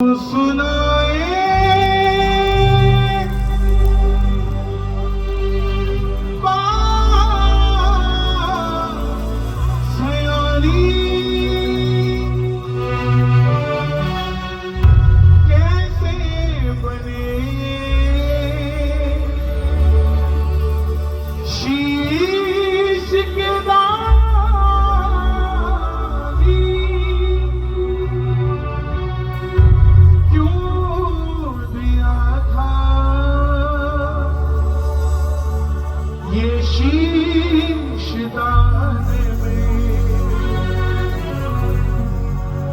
सुनाए सयानी कैसे बने शीश के दानी ये शीश दाने में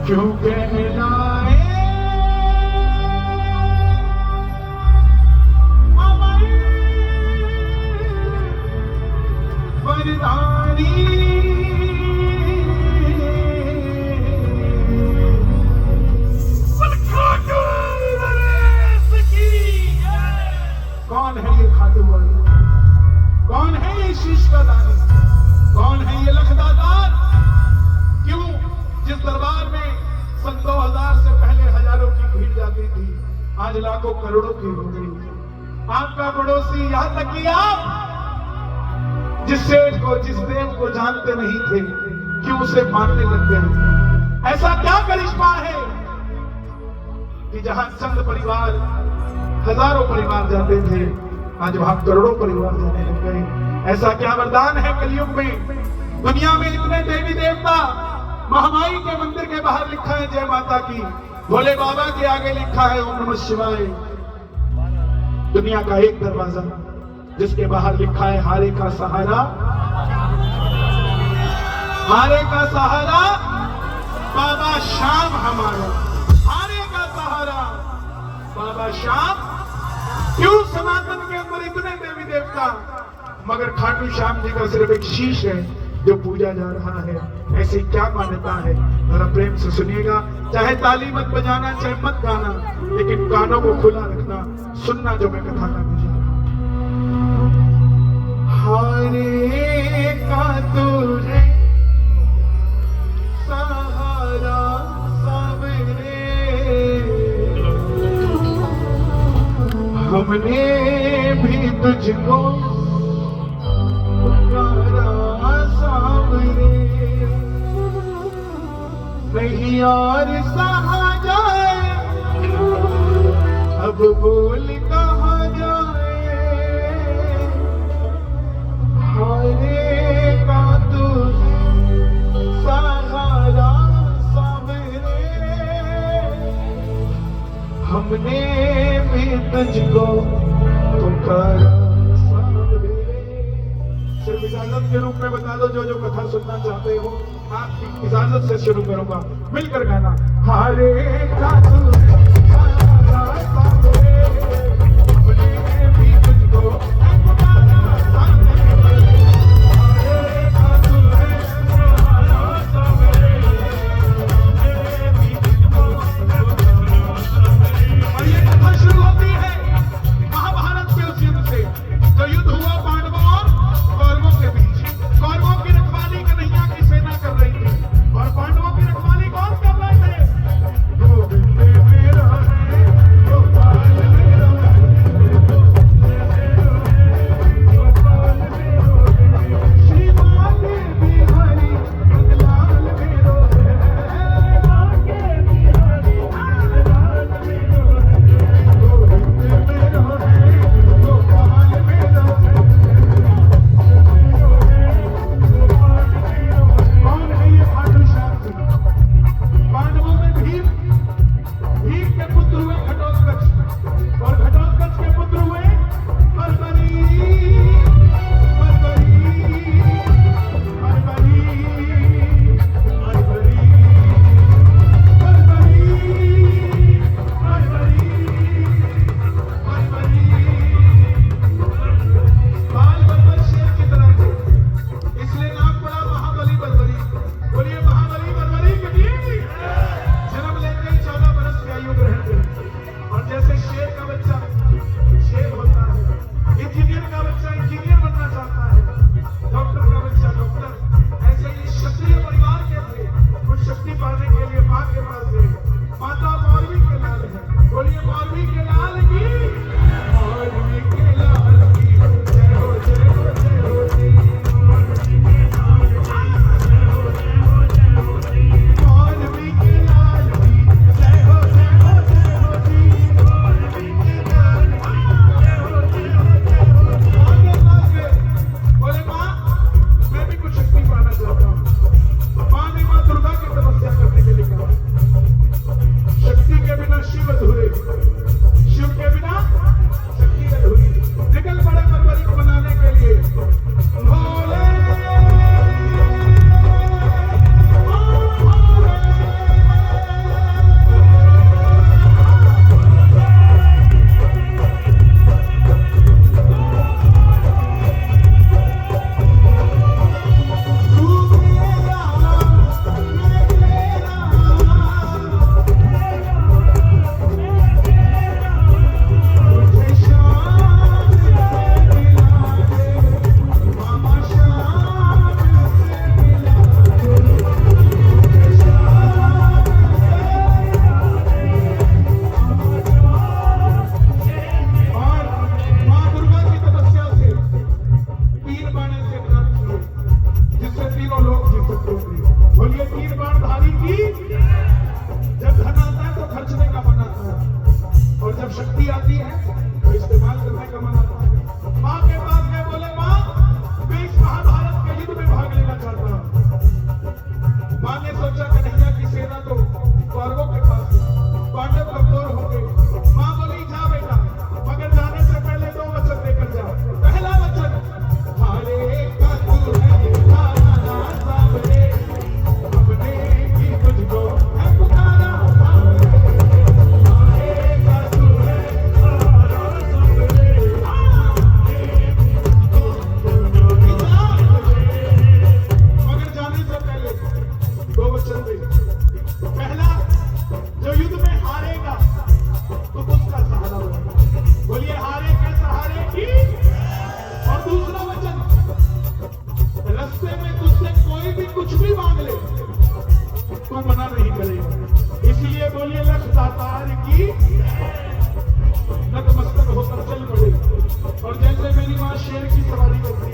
क्यों कहलाए अमर वरदानी। कौन है ये खातून वाली? कौन है ये शीश का दानी? कौन है ये लखदादार? क्यों जिस दरबार में सन 2000 से पहले हजारों की भीड़ जाती थी, आज लाखों करोड़ों की हो गई। आपका पड़ोसी, यहां तक कि आप जिस सेठ को, जिस देव को जानते नहीं थे, क्यों उसे मानने लग गए? ऐसा क्या करिश्मा है कि जहां चंद परिवार, हजारों परिवार जाते थे, आज वहां करोड़ों परिवार जाने लग गए? ऐसा क्या वरदान है कलयुग में? दुनिया में इतने देवी देवता, महामाई के मंदिर के बाहर लिखा है जय माता की, भोले बाबा के आगे लिखा है ओम नमः शिवाय। दुनिया का एक दरवाजा जिसके बाहर लिखा है हारे का सहारा, हारे का सहारा बाबा श्याम हमारा, हारे का सहारा बाबा श्याम। क्यों सनातन के अंदर इतने देवी देवता, मगर खाटू श्याम जी का सिर्फ एक शीश है जो पूजा जा रहा है? ऐसी क्या मान्यता है? जरा प्रेम से सुनिएगा। चाहे ताली मत बजाना, चाहे मत गाना, लेकिन कानों को खुला रखना, सुनना जो मैं कथा करने जा रहा हूं। हारे का तुझे सहारा सबरे, हमने भी तुझको पुकारा सामने, नहीं और सहा जाए, अब बोल कहाँ जाए? हारे का तुझे सहारा सबरे, हमने भी तुझको पुकारा सामने। सिर्फ इजाजत के रूप में बता दो, जो जो कथा सुनना चाहते हो आपकी इजाजत से शुरू करूंगा। मिलकर गाना हारे का तुझे सहारा सबरे, हमने भी तुझको पुकारा सामने, हारे का तुझे सहारा सबरे, हमने भी तुझको पुकारा सामने। और ये कथा शुरू होती है महाभारत के उस युद्ध से, जो युद्ध हुआ पांडवों और कौरवों के बीच। कौरवों की रखवाली कन्हैया की सेना कर रही थी, और पांडवों की रखवाली कौन कर रहे थे?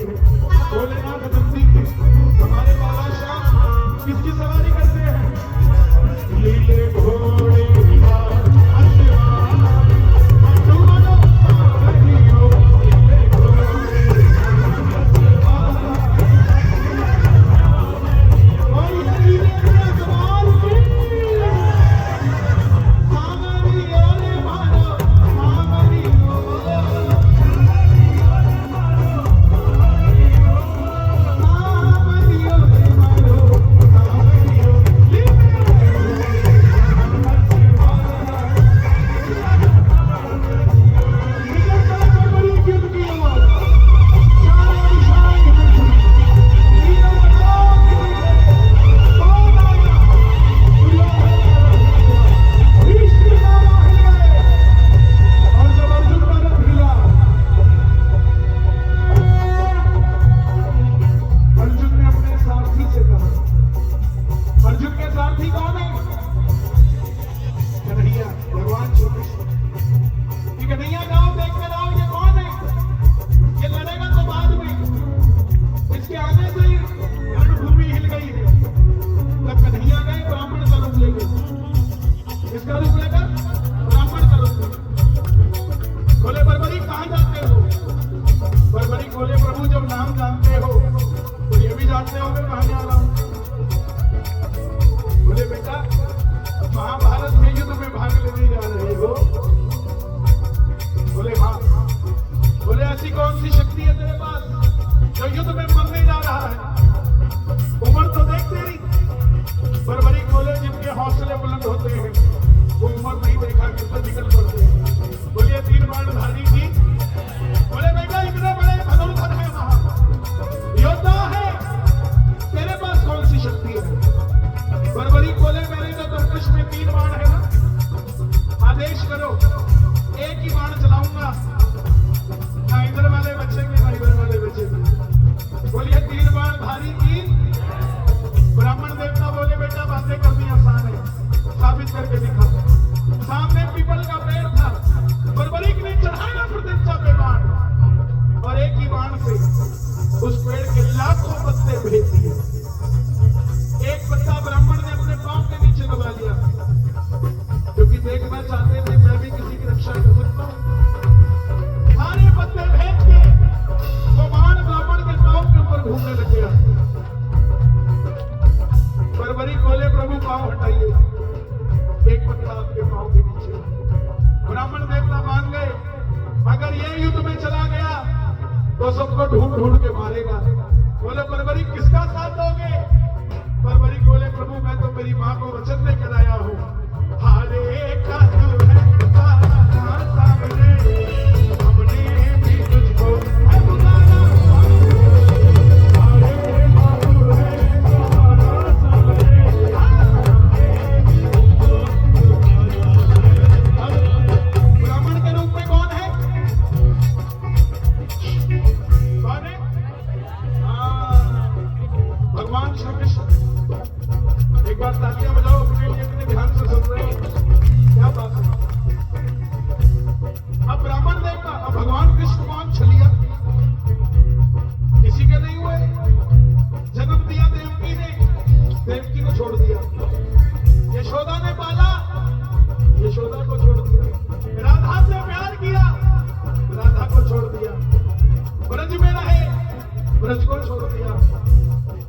है। भोलेनाथ बंदी के हमारे बाबा श्याम किसकी सवारी करते हैं? लीले घोड़े तो सबको ढूंढ ढूंढ के मारेगा। बोले परवरी किसका साथ दोगे? परवरी बोले प्रभु मैं तो मेरी माँ को वचन लेकर आया हूँ। हारे का तू है तारा सामने, हमने भी तुझको है पुकारा। हारे का तू है तारा सामने, ब्राह्मण के रूप में कौन है? कौन है? भगवान श्री कृष्ण। एक बार तालियां बजाओ अपने लिए, कितने ध्यान से सुन रहे हो, क्या बात है। अब ब्राह्मण देवता, अब भगवान कृष्ण कौन? छलिया, किसी के नहीं हुए। जन्म दिया देवकी ने, देवकी को छोड़ दिया। यशोदा ने पाला, यशोदा को छोड़ दिया। राधा से प्यार किया, राधा को छोड़ दिया। ब्रज में रहे, ब्रज को छोड़ दिया।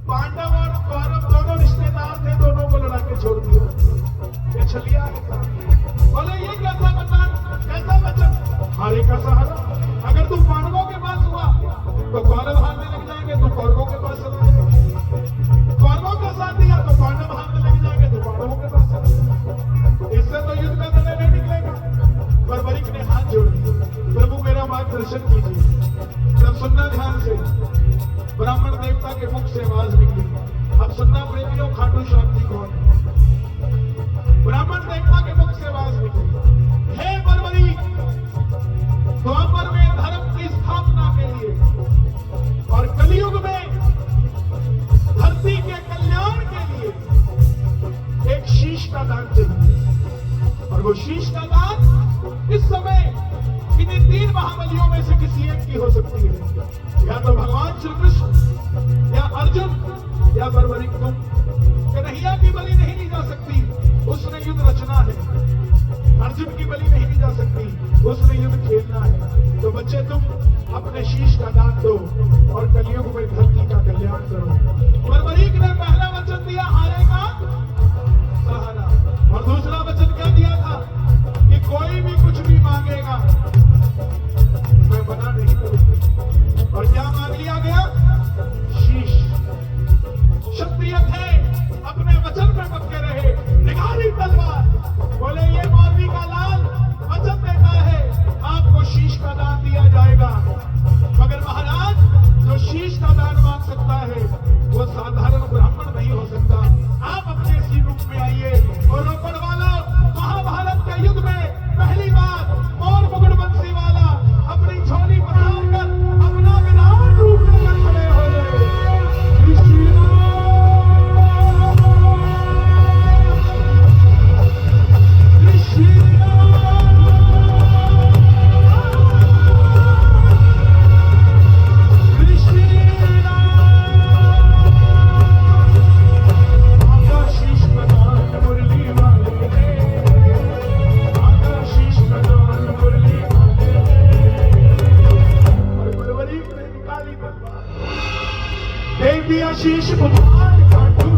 पांडव और कौरव दोनों रिश्तेदार थे, दोनों को लड़ा के छोड़ दिया। ये छलिया है। बोले ये कैसा वचन, कैसा वचन? हारे का सहारा। अगर तुम पांडवों के पास हुआ तो कौरव हारने लग जाएंगे, तो कौरवों के पास चला जाएगा। कौरवों का साथ दिया तो पांडव हारने लग जाएंगे, तो पांडवों के पास चला जाएगा। इससे तो युद्ध का निर्णय नहीं निकलेगा। बर्बरीक ने हाथ जोड़ दिए, प्रभु मेरा मार्गदर्शन कीजिए। सब सुनना ध्यान से। ब्राह्मण देवता के मुख से आवाज निकली। अब सुनना प्रेमियों, खाटू श्याम जी कौन है? ब्राह्मण देवता के मुख से आवाज निकली, हे बर्बरी, द्वापर में धर्म की स्थापना के लिए और कलयुग में धरती के कल्याण के लिए एक शीश का दान चाहिए। और वो शीश का दान इस समय इन्हीं 3 महाबलियों में से किसी एक की हो सकती है, या तो भगवान श्री कृष्ण, या अर्जुन, या बर्बरीक तुम। कन्हैया की बलि नहीं ली जा सकती, उसने युद्ध रचना है। अर्जुन की बलि नहीं ली जा सकती, उसने युद्ध खेलना है। तो बच्चे तुम अपने शीश का दान दो और कलियुग में धरती का कल्याण करो। बर्बरीक ने पहला वचन दिया हारेगा सहारा, और दूसरा वचन क्या दिया था कि कोई भी कुछ भी मांगेगा मैं मना नहीं करूंगी। और क्या मांग लिया गया? शीश। क्षत्रिय थे, अपने वचन पे पक्के रहे, निकाली तलवार, बोले ये मौलवी का लाल वचन देता है आपको शीश का दान दिया जाएगा। मगर महाराज जो शीश का दान मांग सकता है वो साधारण ब्राह्मण नहीं हो सकता। आप अपने इसी रूप में आइए और रोपड़ वालों, महाभारत के युद्ध में पहली बार मोर मुकुट बंसी वाला अपनी झोली पसार कर अपना विराट रूप लेकर खड़े हो गए। शीश बुखार काटू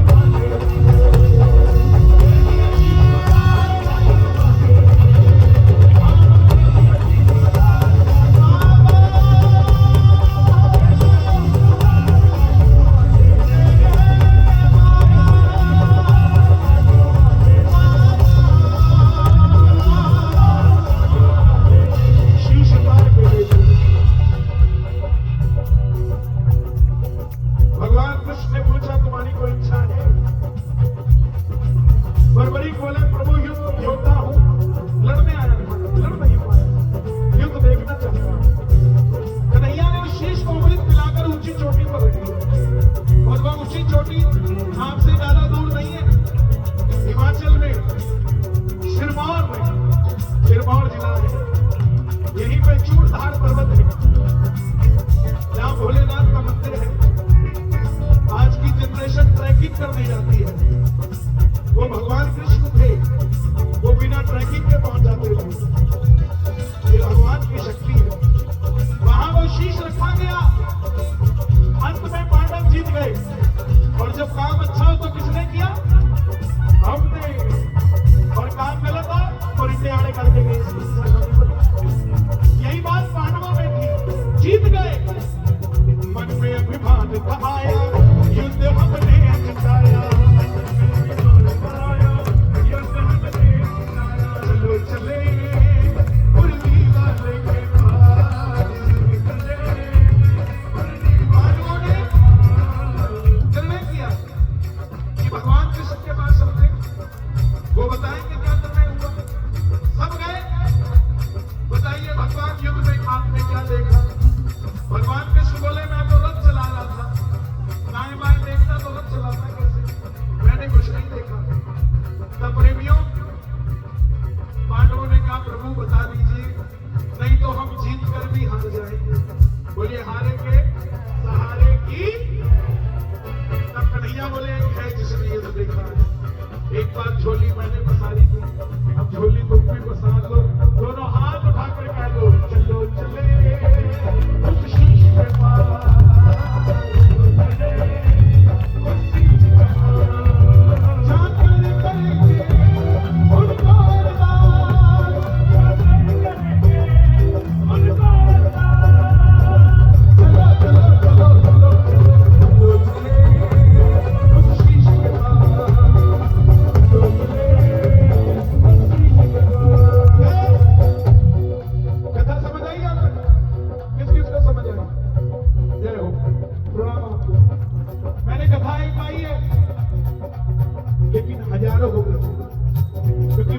करने जाती है। वो भगवान कृष्ण थे, वो बिना ट्रैकिंग के पहुंच जाते थे। ये भगवान की शक्ति है। वहां वो शीश रखा गया, अंत में पांडव जीत गए। और जब काम अच्छा हो तो किसने किया? हमने। और काम गलत हो और इसे आड़े करके गए। यही बात पांडवों में थी, जीत गए। मन में अभिमान आया, युद्ध हमने जिताया, चलो चले मुरली वाले के पास। पांडवों ने निर्णय किया कि भगवान कृष्ण के पास चलते, वो बताएंगे क्या निर्णय हुआ। सब गए, बताइए भगवान युद्ध में आपने क्या देखा? भगवान कृष्ण बोले मैं तो रथ चला रहा था, दाएं बाएं देखता तो रथ चलाता कैसे, मैंने कुछ नहीं देखा। तब प्रेमियों, पांडवों ने कहा प्रभु बता दीजिए, नहीं तो हम जीत कर भी हार जाएंगे। बोलिए हारेंगे सहारे की। तब कन्हैया बोले एक है जिसने युद्ध देखा है, एक बार झोली मैंने पसारी थी, अब झोली तुम भी पसार लो। दोनों हाथ उठाकर कह दो चलो चले उस शीश के पास।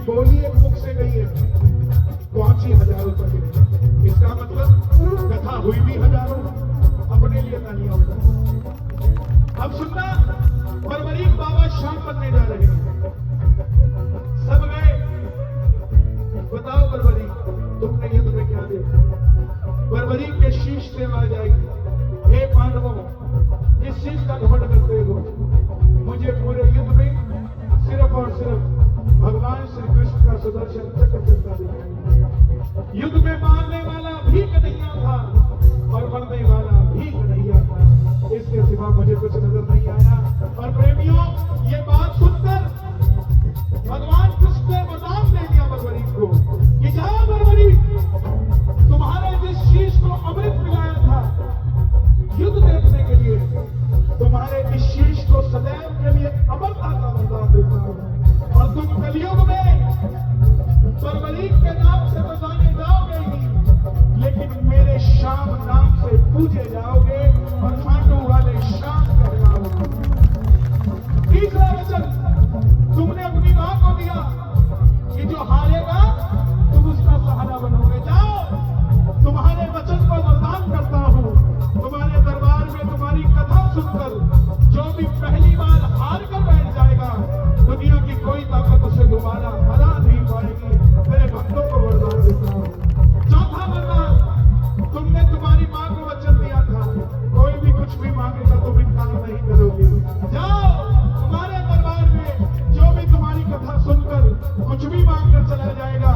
बोली एक मुख से गई है, पहुंची हजारों तक। इसका मतलब कथा हुई भी हजारों, अपने लिए तालियां बजाओ। अब सुनना, बर्बरीक बाबा शाम बनने जा रहे हैं। सब गए, बताओ बर्बरीक तुमने युद्ध में क्या देखा? सेवा जाएगी। हे पांडवों, इस चीज का घमंड करते हो, मुझे पूरे युद्ध में सिर्फ और सिर्फ भगवान श्री कृष्ण का सुदर्शन चक्र चलता दिखाई। युद्ध में मारने वाला भी कन्हैया था और मरने वाला भी कन्हैया था, इसके सिवा मुझे कुछ नजर नहीं आया। और प्रेमियों, ये बात सुनकर भगवान कृष्ण ने वरदान दे दिया बर्बरी को कि जाओ बर्बरी, तुम्हारे जिस शीश को अमृत मिलाया था युद्ध देखने के लिए, तुम्हारे इस शीश को सदैव के लिए अमरता का वरदान देता हूं। और तुम कलयुग में बर्बरी के नाम से तो जाने जाओगे ही, लेकिन मेरे श्याम नाम से पूजे जाओगे और खाटू वाले श्याम कहलाओगे। तीसरा वचन तुमने अपनी मां को दिया कि जो हारेगा तुम उसका सहारा बनोगे। जाओ, तुम्हारे वचन को वरदान करता हूं, तुम्हारे दरबार में तुम्हारी कथा सुनकर जो भी पहली बार हार कर बैठ जाएगा, दुनिया की कोई ताकत उसे दोबारा हरा नहीं पाएगी। मेरे भक्तों को वरदान देता हूं। चौथा वरदान, तुमने तुम्हारी मां को वचन दिया था कोई भी कुछ भी मांगेगा तुम इनकार नहीं करोगे। जाओ, तुम्हारे दरबार में जो भी तुम्हारी कथा सुनकर कुछ भी मांगकर चला जाएगा,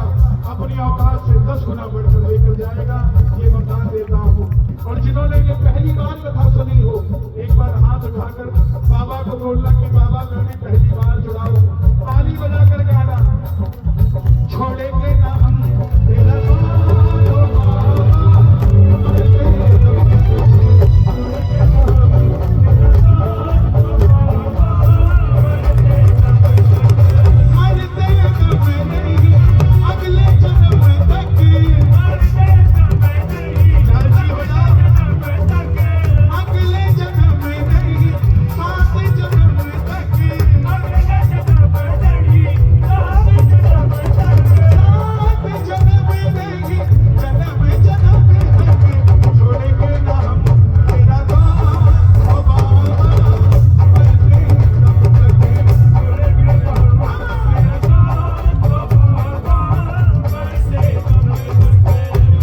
अपनी औकात से 10 गुना बढ़कर लेकर जाएगा। ये वरदान देता हूं। और जिन्होंने ये पहली बार कथा सुनी हो, एक बार हाथ उठाकर बाबा को बोलना कि बाबा मैं भी पहली बार जुड़ा हूं। ताली बजाकर गाना, छोड़ेंगे